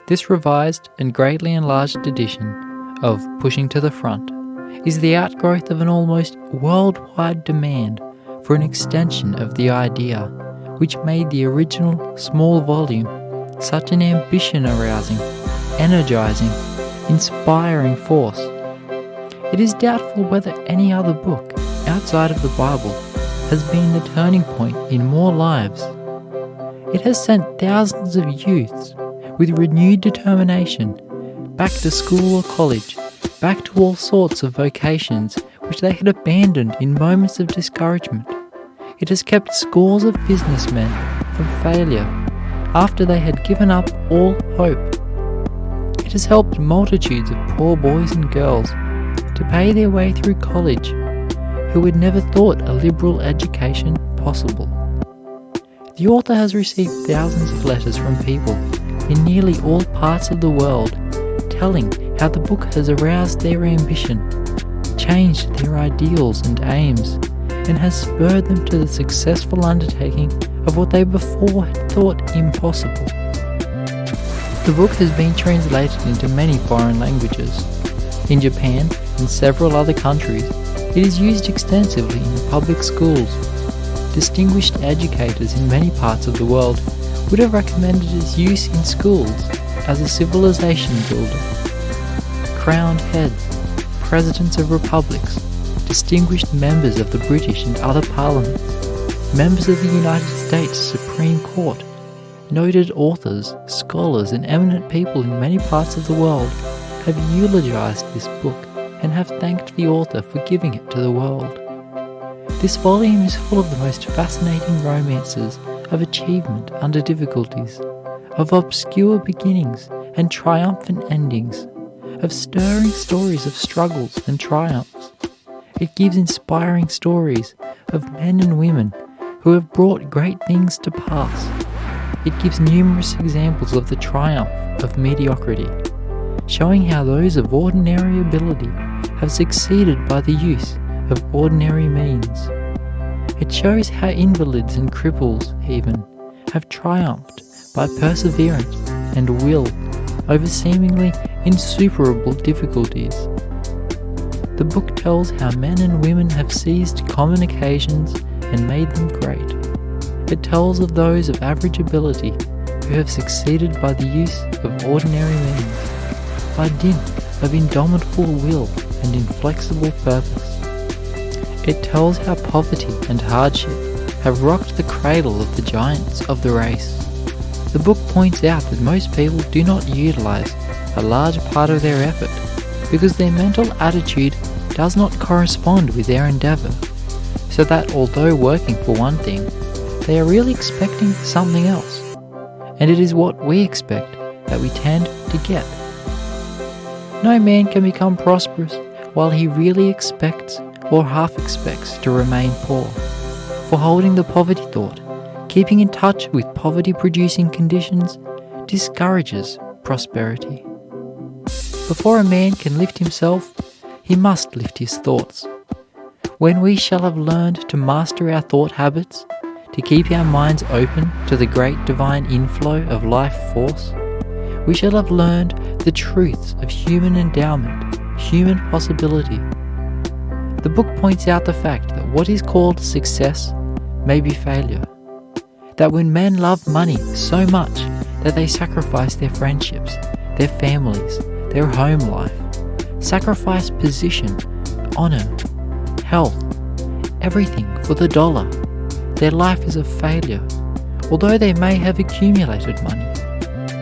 This revised and greatly enlarged edition of Pushing to the Front is the outgrowth of an almost worldwide demand for an extension of the idea, which made the original small volume such an ambition-arousing, energizing, inspiring force. It is doubtful whether any other book outside of the Bible has been the turning point in more lives. It has sent thousands of youths with renewed determination back to school or college, back to all sorts of vocations which they had abandoned in moments of discouragement. It has kept scores of businessmen from failure after they had given up all hope. It has helped multitudes of poor boys and girls to pay their way through college who had never thought a liberal education possible. The author has received thousands of letters from people in nearly all parts of the world telling how the book has aroused their ambition, changed their ideals and aims, and has spurred them to the successful undertaking of what they before had thought impossible. The book has been translated into many foreign languages. In Japan and several other countries, it is used extensively in public schools. Distinguished educators in many parts of the world would have recommended its use in schools as a civilization builder. Crowned heads, presidents of republics, distinguished members of the British and other parliaments, members of the United States Supreme Court, noted authors, scholars, and eminent people in many parts of the world have eulogized this book and have thanked the author for giving it to the world. This volume is full of the most fascinating romances of achievement under difficulties, of obscure beginnings and triumphant endings, of stirring stories of struggles and triumphs. It gives inspiring stories of men and women who have brought great things to pass. It gives numerous examples of the triumph of mediocrity, showing how those of ordinary ability have succeeded by the use of ordinary means. It shows how invalids and cripples even have triumphed by perseverance and will over seemingly insuperable difficulties. The book tells how men and women have seized common occasions and made them great. It tells of those of average ability who have succeeded by the use of ordinary means, by dint of indomitable will and inflexible purpose. It tells how poverty and hardship have rocked the cradle of the giants of the race. The book points out that most people do not utilize a large part of their effort because their mental attitude does not correspond with their endeavor, so that although working for one thing, they are really expecting something else, and it is what we expect that we tend to get. No man can become prosperous while he really expects or half expects to remain poor. For holding the poverty thought, keeping in touch with poverty-producing conditions, discourages prosperity. Before a man can lift himself, he must lift his thoughts. When we shall have learned to master our thought habits, to keep our minds open to the great divine inflow of life force, we shall have learned the truths of human endowment, human possibility. The book points out the fact that what is called success may be failure. That when men love money so much that they sacrifice their friendships, their families, their home life, sacrifice position, honor, health, everything for the dollar, their life is a failure, although they may have accumulated money.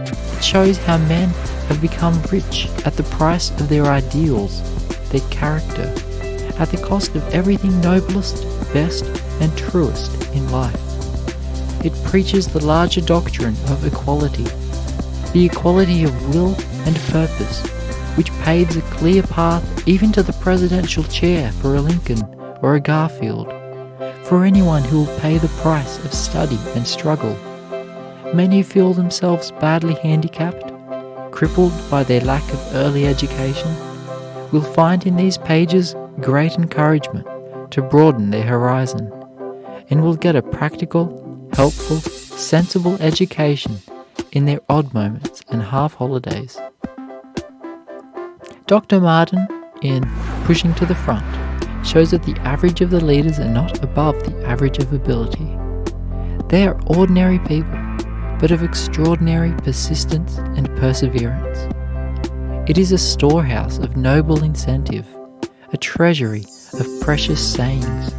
It shows how men have become rich at the price of their ideals, their character, at the cost of everything noblest, best, and truest in life. It preaches the larger doctrine of equality, the equality of will and purpose, which paves a clear path even to the presidential chair for a Lincoln or a Garfield, for anyone who will pay the price of study and struggle. Many feel themselves badly handicapped, crippled by their lack of early education, will find in these pages great encouragement to broaden their horizon, and will get a practical, helpful, sensible education in their odd moments and half holidays. Dr. Martin, in Pushing to the Front, shows that the average of the leaders are not above the average of ability. They are ordinary people, but of extraordinary persistence and perseverance. It is a storehouse of noble incentive, a treasury of precious sayings.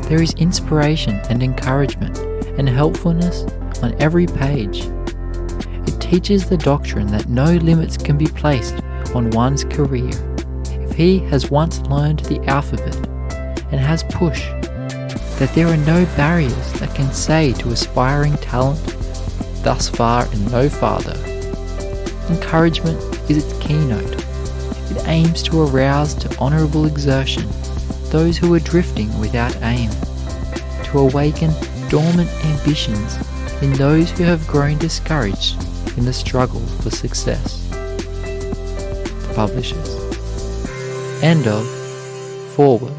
There is inspiration and encouragement and helpfulness on every page. It teaches the doctrine that no limits can be placed on one's career if he has once learned the alphabet and has push, that there are no barriers that can say to aspiring talent, thus far and no farther. Encouragement is its keynote. It aims to arouse to honourable exertion those who are drifting without aim, to awaken dormant ambitions in those who have grown discouraged in the struggle for success. The Publishers. End of Foreword.